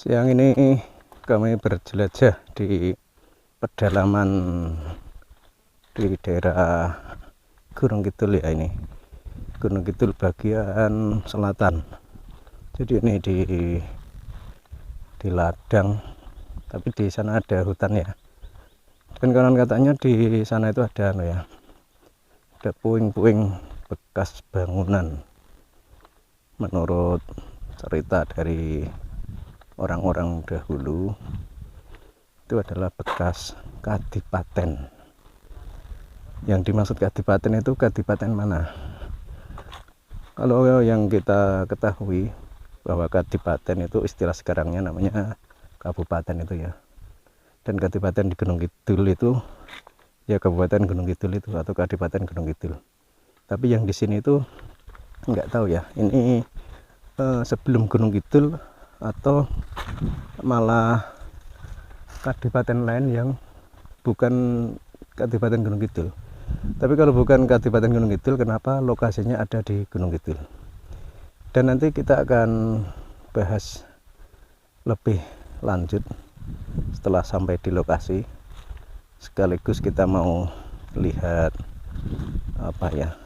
Siang ini kami berjelajah di pedalaman di daerah Gunung Kidul ya, ini Gunung Kidul bagian selatan. Jadi ini di ladang, tapi di sana ada hutan ya. Dan konon katanya di sana itu ada ada puing-puing bekas bangunan. Menurut cerita dari orang-orang dahulu, itu adalah bekas kadipaten. Yang dimaksud kadipaten itu kadipaten mana? Kalau yang kita ketahui bahwa kadipaten itu istilah sekarangnya namanya kabupaten itu ya. Dan kadipaten di Gunung Kidul itu ya Kabupaten Gunung Kidul itu atau Kadipaten Gunung Kidul. Tapi yang di sini itu nggak tahu ya, ini sebelum Gunung Kidul atau malah kadipaten lain yang bukan Kadipaten Gunung Kidul. Tapi kalau bukan Kadipaten Gunung Kidul, kenapa lokasinya ada di Gunung Kidul? Dan nanti kita akan bahas lebih lanjut setelah sampai di lokasi. Sekaligus kita mau lihat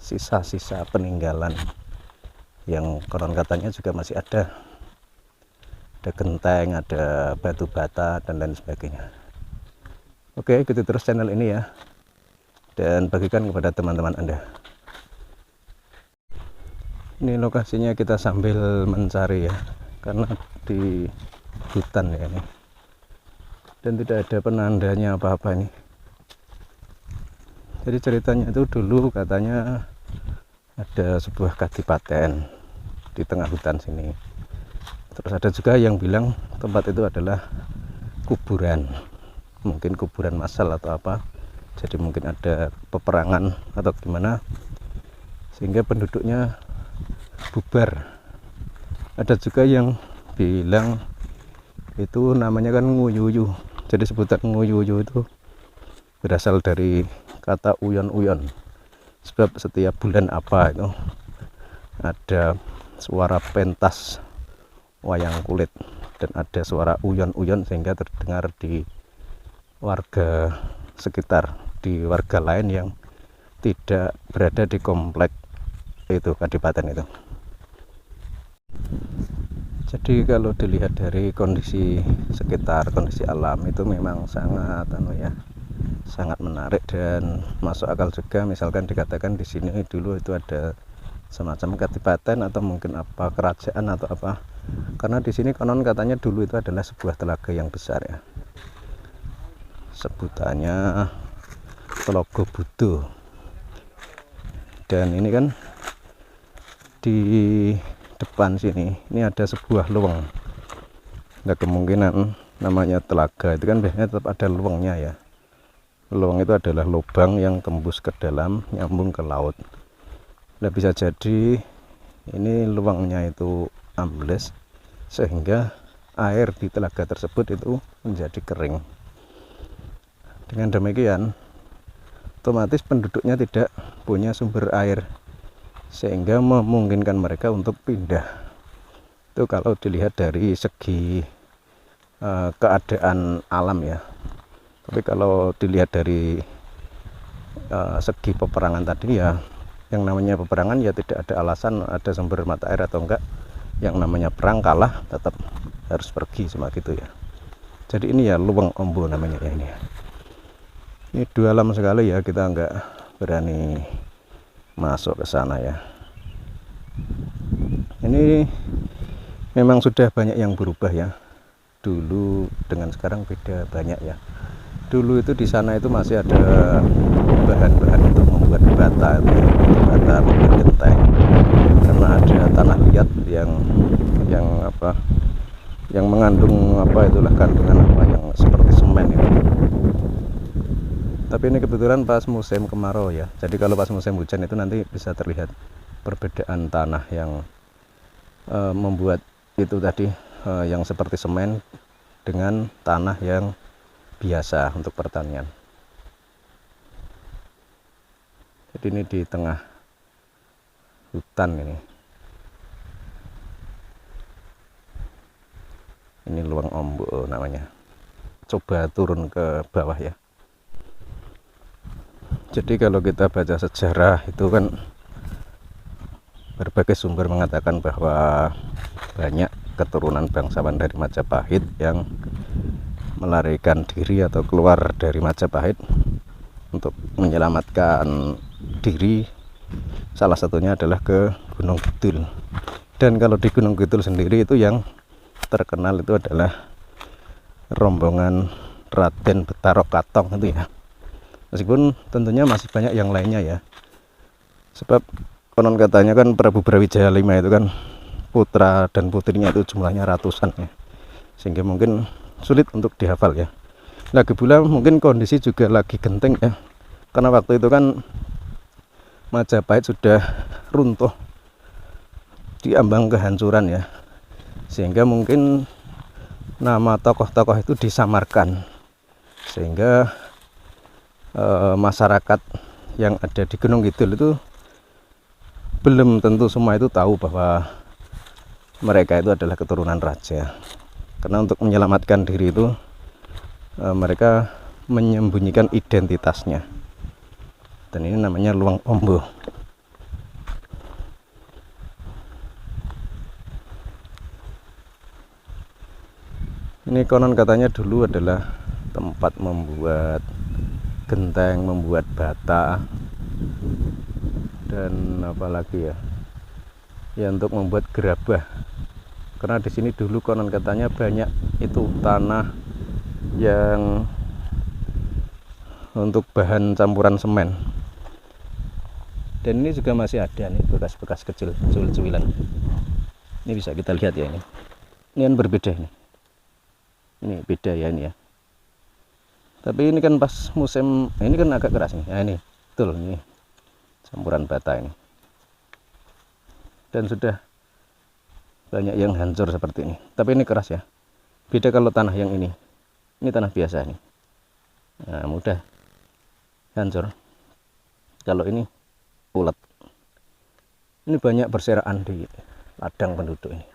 sisa-sisa peninggalan yang konon katanya juga masih ada genteng, ada batu bata dan lain sebagainya. Oke, ikuti terus channel ini ya, dan bagikan kepada teman-teman Anda. Ini lokasinya kita sambil mencari ya, karena di hutan ya ini, dan tidak ada penandanya apa-apa ini. Jadi ceritanya itu dulu katanya ada sebuah kadipaten di tengah hutan sini. Terus ada juga yang bilang tempat itu adalah kuburan, mungkin kuburan massal atau apa. Jadi mungkin ada peperangan atau gimana sehingga penduduknya bubar. Ada juga yang bilang itu namanya kan nguyuyu. Jadi sebutan nguyuyu itu berasal dari kata uyon-uyon. Sebab setiap bulan apa itu ada suara pentas wayang kulit dan ada suara uyon-uyon sehingga terdengar di warga sekitar, di warga lain yang tidak berada di komplek itu kadipaten itu. Jadi kalau dilihat dari kondisi sekitar, kondisi alam itu memang sangat sangat menarik dan masuk akal juga. Misalkan dikatakan di sini dulu itu ada semacam kadipaten atau mungkin apa kerajaan atau apa, karena di sini konon katanya dulu itu adalah sebuah telaga yang besar ya, sebutannya Telaga Budo. Dan ini kan di depan sini ini ada sebuah lubang. Nggak kemungkinan namanya telaga itu kan biasanya tetap ada lubangnya ya. Lubang itu adalah lubang yang tembus ke dalam, nyambung ke laut. Nah, bisa jadi ini lubangnya itu ambles sehingga air di telaga tersebut itu menjadi kering. Dengan demikian otomatis penduduknya tidak punya sumber air sehingga memungkinkan mereka untuk pindah. Itu kalau dilihat dari segi keadaan alam ya. Tapi kalau dilihat dari segi peperangan tadi ya, yang namanya peperangan ya tidak ada alasan ada sumber mata air atau enggak. Yang namanya perang kalah tetap harus pergi cuma gitu ya. Jadi ini ya lubang ombo namanya ya ini. Ini dalam sekali ya, kita enggak berani masuk ke sana ya. Ini memang sudah banyak yang berubah ya. Dulu dengan sekarang beda banyak ya. Dulu itu di sana itu masih ada bahan-bahan untuk membuat bata, membuat genteng, karena ada tanah liat yang mengandung kandungan yang seperti semen itu. Tapi ini kebetulan pas musim kemarau ya. Jadi kalau pas musim hujan itu nanti bisa terlihat perbedaan tanah yang membuat itu tadi yang seperti semen dengan tanah yang biasa untuk pertanian. Jadi ini di tengah hutan ini. Ini Luang Ombo namanya. Coba turun ke bawah ya. Jadi kalau kita baca sejarah itu kan berbagai sumber mengatakan bahwa banyak keturunan bangsawan dari Majapahit yang melarikan diri atau keluar dari Majapahit untuk menyelamatkan diri. Salah satunya adalah ke Gunung Kidul. Dan kalau di Gunung Kidul sendiri itu yang terkenal itu adalah rombongan Raden Betarok Katong itu ya. Meskipun tentunya masih banyak yang lainnya ya. Sebab konon katanya kan Prabu Brawijaya V itu kan putra dan putrinya itu jumlahnya ratusan ya. Sehingga mungkin sulit untuk dihafal ya. Lagi pula mungkin kondisi juga lagi genting ya. Karena waktu itu kan Majapahit sudah runtuh di ambang kehancuran ya. Sehingga mungkin nama tokoh-tokoh itu disamarkan. Sehingga masyarakat yang ada di Gunung Kidul itu belum tentu semua itu tahu bahwa mereka itu adalah keturunan raja. Karena untuk menyelamatkan diri itu mereka menyembunyikan identitasnya. Dan ini namanya Luang Ombo. Ini konon katanya dulu adalah tempat membuat genteng, membuat bata, dan apalagi ya untuk membuat gerabah. Karena di sini dulu konon katanya banyak itu tanah yang untuk bahan campuran semen. Dan ini juga masih ada nih bekas-bekas kecil, cuil-cuilan. Ini bisa kita lihat ya ini. Ini kan berbeda ini. Ini beda ya ini ya. Tapi ini kan pas musim, ini kan agak keras nih. Nah ini, betul ini campuran bata ini. Dan sudah banyak yang hancur seperti ini. Tapi ini keras ya. Beda kalau tanah yang ini. Ini tanah biasa nih. Nah, mudah hancur. Kalau ini ulet. Ini banyak berserakan di ladang penduduk ini.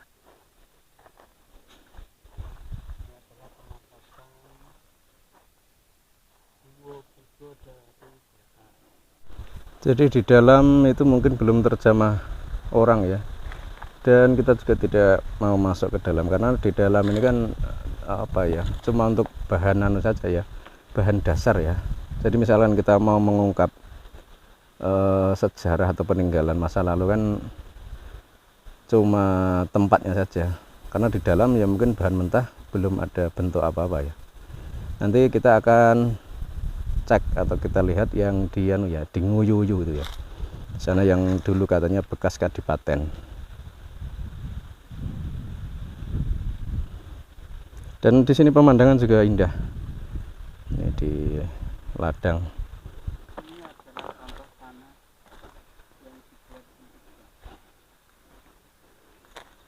Jadi di dalam itu mungkin belum terjamah orang ya. Dan kita juga tidak mau masuk ke dalam karena di dalam ini kan apa ya, cuma untuk bahan anu saja ya, bahan dasar ya. Jadi misalkan kita mau mengungkap sejarah atau peninggalan masa lalu kan cuma tempatnya saja. Karena di dalam ya mungkin bahan mentah belum ada bentuk apa-apa ya. Nanti kita akan cek atau kita lihat yang di anu ya, di Nguyuyu itu ya. Sana yang dulu katanya bekas kadipaten. Dan di sini pemandangan juga indah. Ini di ladang.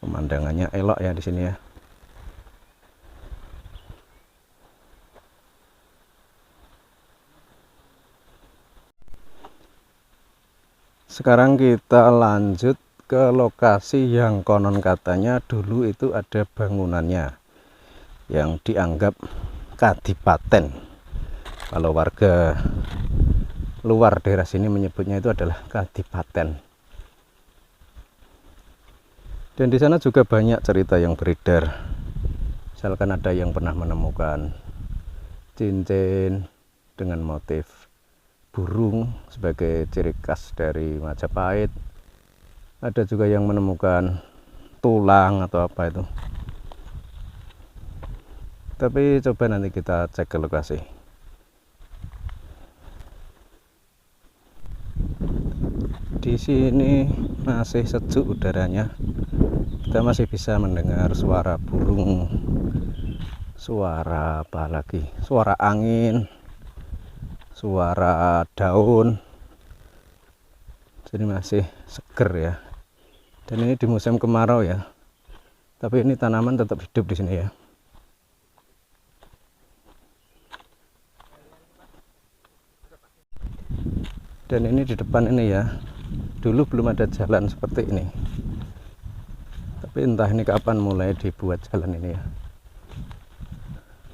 Pemandangannya elok ya di sini ya. Sekarang kita lanjut ke lokasi yang konon katanya dulu itu ada bangunannya yang dianggap kadipaten. Kalau warga luar daerah sini menyebutnya itu adalah kadipaten. Dan di sana juga banyak cerita yang beredar. Misalkan ada yang pernah menemukan cincin dengan motif burung sebagai ciri khas dari Majapahit. Ada juga yang menemukan tulang atau apa itu. Tapi coba nanti kita cek ke lokasi. Di sini masih sejuk udaranya. Kita masih bisa mendengar suara burung, suara apa lagi? Suara angin, suara daun. Jadi masih seger ya. Dan ini di musim kemarau ya. Tapi ini tanaman tetap hidup di sini ya. Dan ini di depan ini ya. Dulu belum ada jalan seperti ini. Tapi entah ini kapan mulai dibuat jalan ini ya.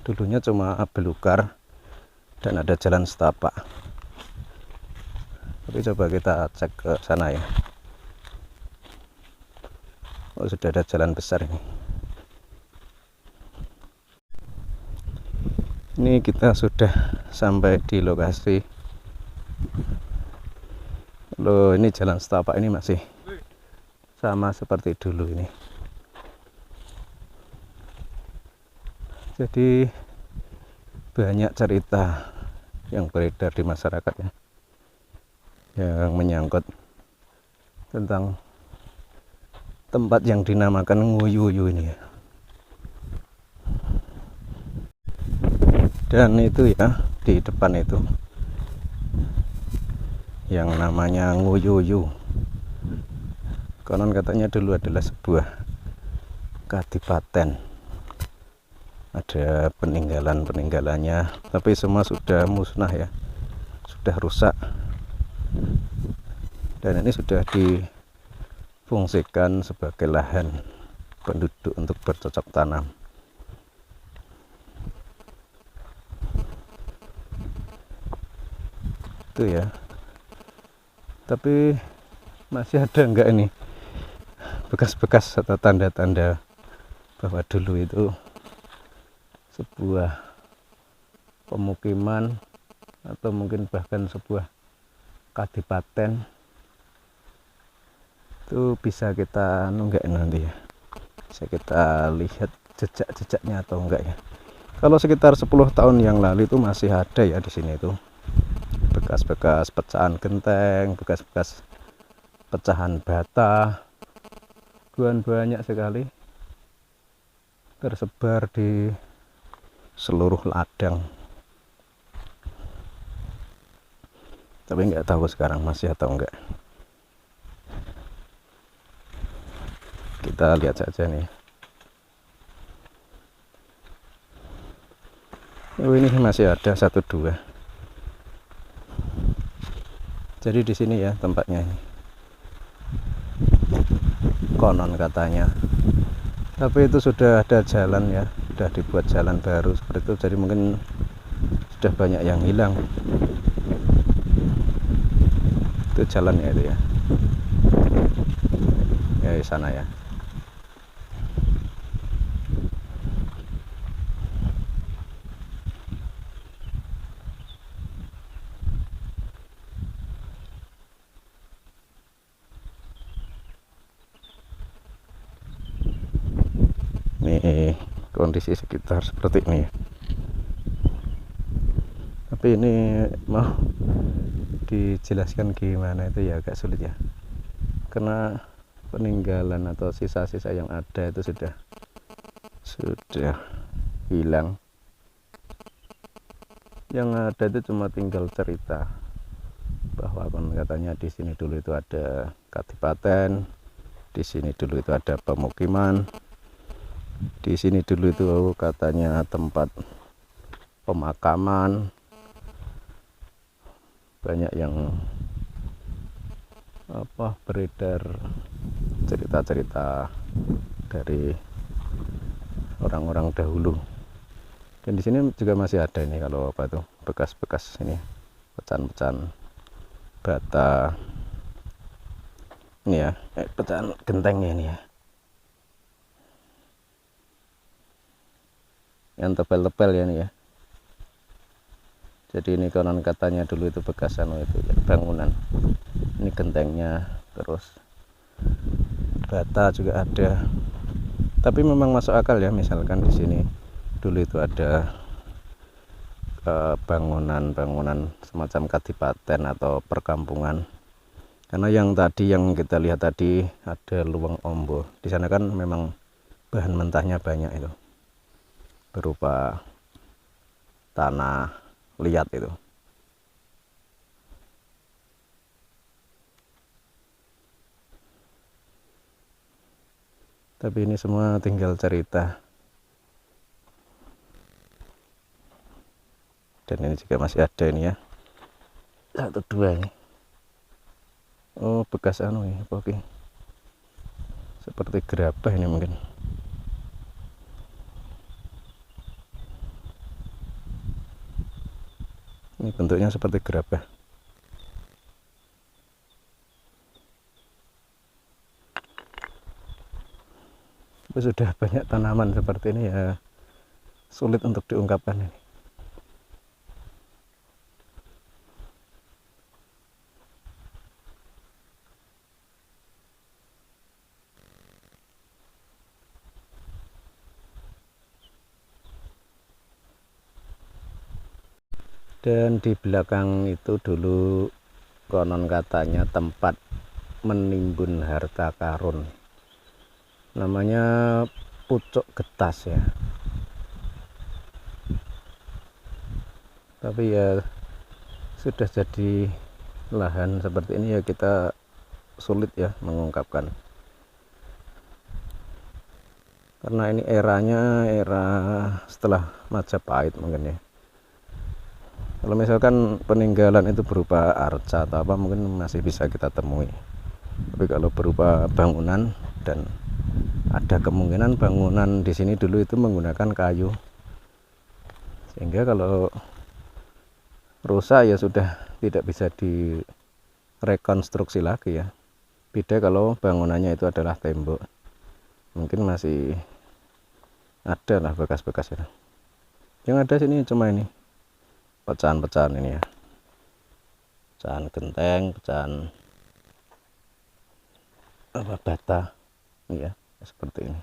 dulunya cuma belukar dan ada jalan setapak. Tapi coba kita cek ke sana ya. Oh, sudah ada jalan besar ini. Ini kita sudah sampai di lokasi. Loh, ini jalan setapak ini masih sama seperti dulu ini. Jadi banyak cerita yang beredar di masyarakat ya, yang menyangkut tentang tempat yang dinamakan Nguyuyu ini ya. Dan itu ya, di depan itu yang namanya Nguyuyu, konon katanya dulu adalah sebuah kadipaten. Ada peninggalan-peninggalannya, tapi semua sudah musnah ya, sudah rusak. Dan ini sudah difungsikan sebagai lahan penduduk untuk bercocok tanam. Itu ya. Tapi masih ada enggak ini bekas-bekas atau tanda-tanda bahwa dulu itu sebuah pemukiman atau mungkin bahkan sebuah kadipaten. Itu bisa kita nunggak nanti ya, bisa kita lihat jejak-jejaknya atau enggak ya. Kalau sekitar 10 tahun yang lalu itu masih ada ya di sini itu bekas-bekas pecahan genteng, bekas-bekas pecahan bata, banyak sekali tersebar di seluruh ladang. Tapi nggak tahu sekarang masih atau enggak. Kita lihat saja nih. Oh, ini masih ada 1-2. Jadi di sini ya tempatnya ini. Konon katanya. Tapi itu sudah ada jalan ya, sudah dibuat jalan baru seperti itu, jadi mungkin sudah banyak yang hilang. Itu jalannya itu ya. Ya di sana ya. Ini kondisi sekitar seperti ini ya. Tapi ini mau dijelaskan gimana itu ya agak sulit ya, karena peninggalan atau sisa-sisa yang ada itu sudah hilang. Yang ada itu cuma tinggal cerita bahwa katanya di sini dulu itu ada kadipaten, di sini dulu itu ada pemukiman, di sini dulu itu katanya tempat pemakaman. Banyak yang beredar cerita-cerita dari orang-orang dahulu. Dan di sini juga masih ada ini kalau tuh bekas-bekas ini pecahan-pecahan bata ini ya, pecahan gentengnya ini ya, yang tebal-tebal ya ini ya. Jadi ini konon katanya dulu itu bekas itu ya, bangunan. Ini gentengnya, terus bata juga ada. Tapi memang masuk akal ya, misalkan di sini dulu itu ada bangunan-bangunan semacam kadipaten atau perkampungan. Karena yang tadi yang kita lihat tadi ada Luweng Ombo. Di sana kan memang bahan mentahnya banyak itu, berupa tanah liat itu. Tapi ini semua tinggal cerita. Dan ini juga masih ada ini ya, 1-2 ini. Oh, bekas ya, oke. Seperti gerabah ini mungkin. Ini bentuknya seperti gerabah. Tapi sudah banyak tanaman seperti ini ya, sulit untuk diungkapkan ini. Dan di belakang itu dulu konon katanya tempat menimbun harta karun, namanya Pucuk Getas ya. Tapi ya sudah jadi lahan seperti ini ya, kita sulit ya mengungkapkan, karena ini eranya era setelah Majapahit mungkin ya. Kalau misalkan peninggalan itu berupa arca atau apa mungkin masih bisa kita temui, tapi kalau berupa bangunan, dan ada kemungkinan bangunan di sini dulu itu menggunakan kayu, sehingga kalau rusak ya sudah tidak bisa direkonstruksi lagi ya. Beda kalau bangunannya itu adalah tembok, mungkin masih ada lah bekas-bekasnya. Yang ada sini cuma ini pecahan-pecahan ini ya, pecahan genteng, pecahan apa bata ya, seperti ini.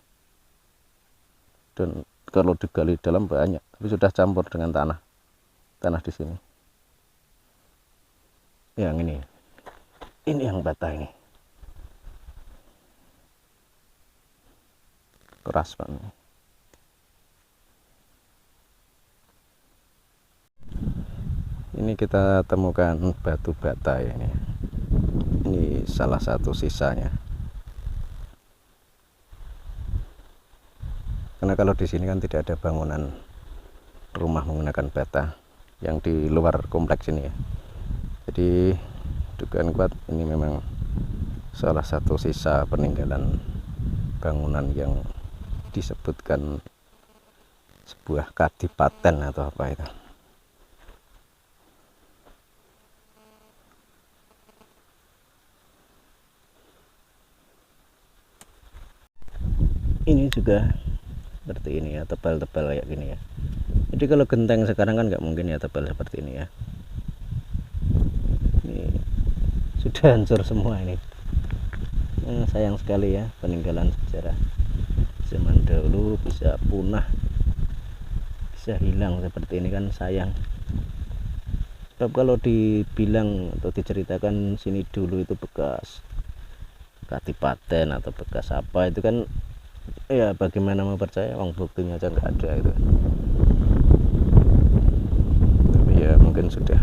Dan kalau digali dalam banyak, tapi sudah campur dengan tanah di sini. Yang ini yang bata ini keras banget. Ini kita temukan batu bata ya, ini salah satu sisanya. Karena kalau di sini kan tidak ada bangunan rumah menggunakan bata yang di luar kompleks ini ya. Jadi dugaan kuat ini memang salah satu sisa peninggalan bangunan yang disebutkan sebuah kadipaten atau apa itu. Ini juga seperti ini ya, tebal-tebal kayak gini ya. Jadi kalau genteng sekarang kan nggak mungkin ya tebal seperti ini ya. Ini sudah hancur semua ini. Sayang sekali ya, peninggalan sejarah zaman dahulu bisa punah, bisa hilang seperti ini kan sayang. Sebab kalau dibilang atau diceritakan sini dulu itu bekas kadipaten atau bekas apa itu kan ya bagaimana mau percaya, uang buktinya aja nggak ada itu. Tapi ya mungkin sudah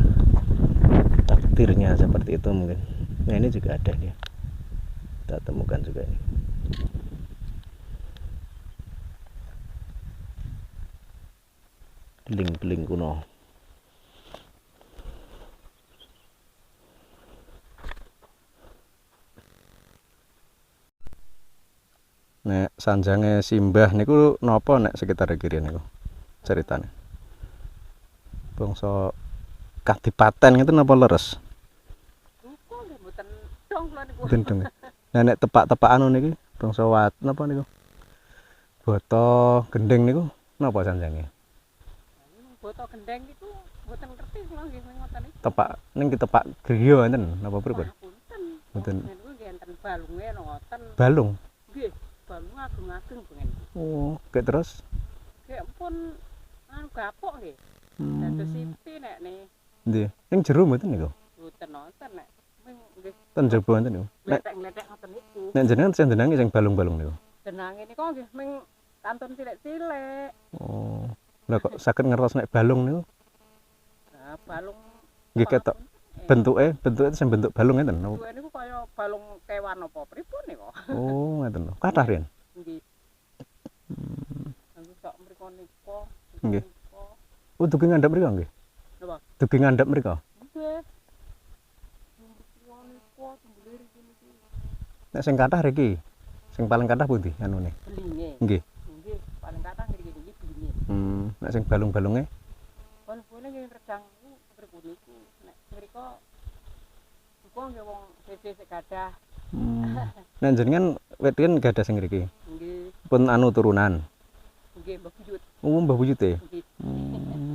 takdirnya seperti itu mungkin. Nah ini juga ada nih, kita temukan juga ini. Beling-beling kuno. Nek sanjange simbah niku napa nek sekitar kiri niku ceritane? Bangsa kadipaten itu napa leres? Mboten dong. Nah nek tepak-tepakan niki bangsa wat napa niku? Boto gendeng niku napa sanjange? Boto gendeng niku mboten ngerti kula nggih ngoten niku. Tepak ning ditepak griya enten napa pripun? Mboten. Niku nggih enten balunge ngoten. Balung. Nggih. Balung ageng-ageng pengen. Oh, kayak terus? Kayak pun anu gapok nggih. Dados siti nek ne. Nggih. Ning jero mboten niku? Mboten nonton nek. Ming nggih. Ten jero wonten niku. Letek-letek ngoten niku. Nek jenengan sing jenengan sing balung-balung niku. Jenenge niku nggih ming kantun cilik-cilik. Oh. Lah kok saged ngertos nek balung niku? Nah, balung Nggih ketok. Bentuke sing bentuk balung ngeten. Bentuke niku kaya balung kewan apa pripun niku. Oh, ngeten lho. Kathah riyen. Nggih. Nggih sak mriko niku. Nggih. Oh, dugi ngandhap mriko nggih. Napa? Dugi ngandhap mriko. Nggih. Nek sing kathah riki. Sing paling kathah pundi anune? Belinge. Nggih. Nggih, paling kathah ngriki belinge. Nek sing balung-balunge? Balung-balunge nggih redang niku puniku. Nek mriko wong ya wong dhewe sik gadah. Nah jenengan wedhen gadah sing mriki. Nggih, Pun anu turunan. nggih Mbah Buyut. Oh, Mbah Buyut e. Nggih.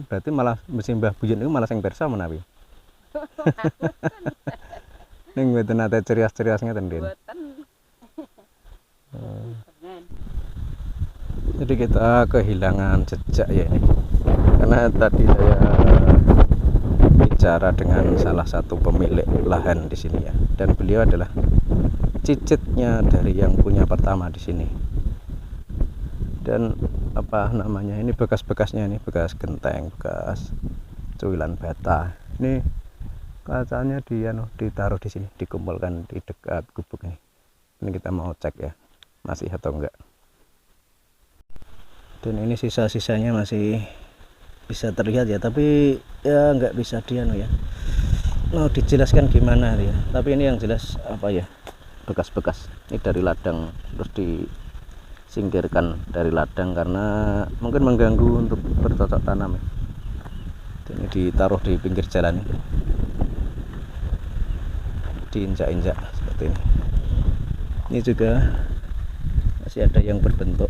Berarti malah mesti Mbah Buyut niku malah sing pirsa menawi. Ning mboten nate cerias-cerias ngeten nggih. Mboten. Keren. Jadi kita kehilangan jejak ya ini. Karena tadi saya bicara dengan salah satu pemilik lahan di sini ya, dan beliau adalah cicitnya dari yang punya pertama di sini. Dan apa namanya ini bekas-bekasnya ini, bekas genteng, bekas cuilan bata. Ini kacanya ditaruh di sini, dikumpulkan di dekat gubuk ini. Ini kita mau cek ya, masih atau enggak. Dan ini sisa-sisanya masih bisa terlihat ya, tapi ya nggak bisa ya mau dijelaskan gimana ya. Tapi ini yang jelas apa ya, bekas-bekas ini dari ladang, terus disingkirkan dari ladang karena mungkin mengganggu untuk bercocok tanam ya. Dan ini ditaruh di pinggir jalan, diinjak-injak seperti ini. Ini juga masih ada yang berbentuk,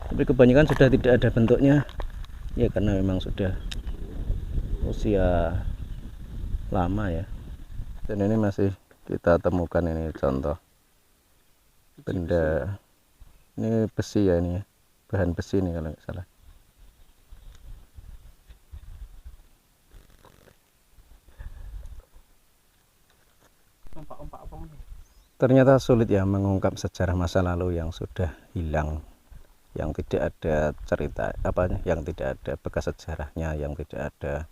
tapi kebanyakan sudah tidak ada bentuknya ya, karena memang sudah usia lama ya. Dan ini masih kita temukan, ini contoh benda, ini besi ya, ini ya, bahan besi ini kalau nggak salah. Ternyata sulit ya mengungkap sejarah masa lalu yang sudah hilang, yang tidak ada cerita yang tidak ada bekas sejarahnya, yang tidak ada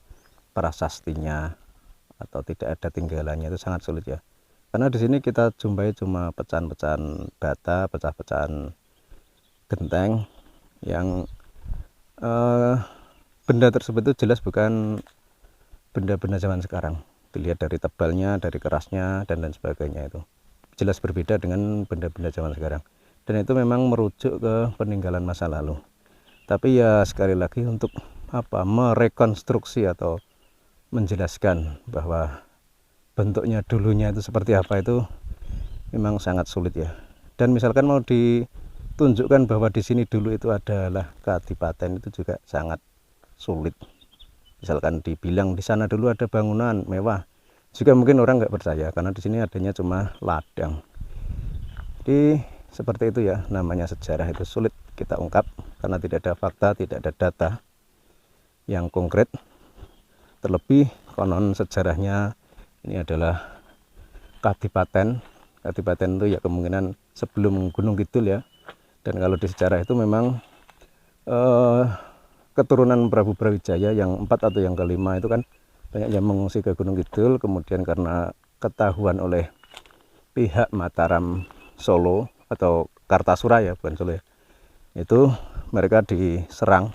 prasastinya atau tidak ada tinggalannya, itu sangat sulit ya. Karena di sini kita jumpai cuma pecahan-pecahan bata, pecah-pecahan genteng yang benda tersebut itu jelas bukan benda-benda zaman sekarang. Dilihat dari tebalnya, dari kerasnya dan lain sebagainya, itu jelas berbeda dengan benda-benda zaman sekarang. Dan itu memang merujuk ke peninggalan masa lalu. Tapi ya sekali lagi untuk merekonstruksi atau menjelaskan bahwa bentuknya dulunya itu seperti apa, itu memang sangat sulit ya. Dan misalkan mau ditunjukkan bahwa di sini dulu itu adalah kadipaten, itu juga sangat sulit. Misalkan dibilang di sana dulu ada bangunan mewah, juga mungkin orang nggak percaya karena di sini adanya cuma ladang. Jadi seperti itu ya, namanya sejarah itu sulit kita ungkap karena tidak ada fakta, tidak ada data yang konkret. Terlebih konon sejarahnya ini adalah kadipaten. Kadipaten itu ya kemungkinan sebelum Gunung Kidul ya. Dan kalau di sejarah itu memang keturunan Prabu Brawijaya yang 4 atau yang kelima itu kan banyak yang mengungsi ke Gunung Kidul. Kemudian karena ketahuan oleh pihak Mataram Solo atau Kartasura ya, bukan Solo ya, itu mereka diserang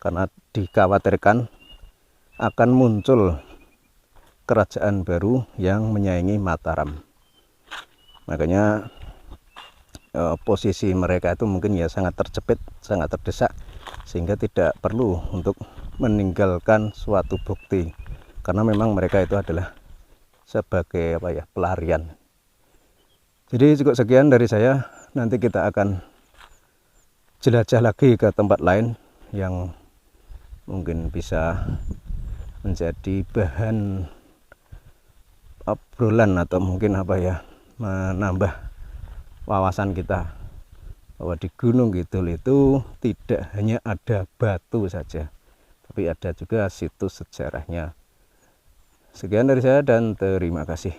karena dikhawatirkan akan muncul kerajaan baru yang menyaingi Mataram. Makanya posisi mereka itu mungkin ya sangat terjepit, sangat terdesak, sehingga tidak perlu untuk meninggalkan suatu bukti karena memang mereka itu adalah sebagai pelarian. Jadi cukup sekian dari saya. Nanti kita akan jelajah lagi ke tempat lain yang mungkin bisa menjadi bahan obrolan atau mungkin menambah wawasan kita bahwa di Gunung Kidul itu tidak hanya ada batu saja, tapi ada juga situs sejarahnya. Sekian dari saya dan terima kasih.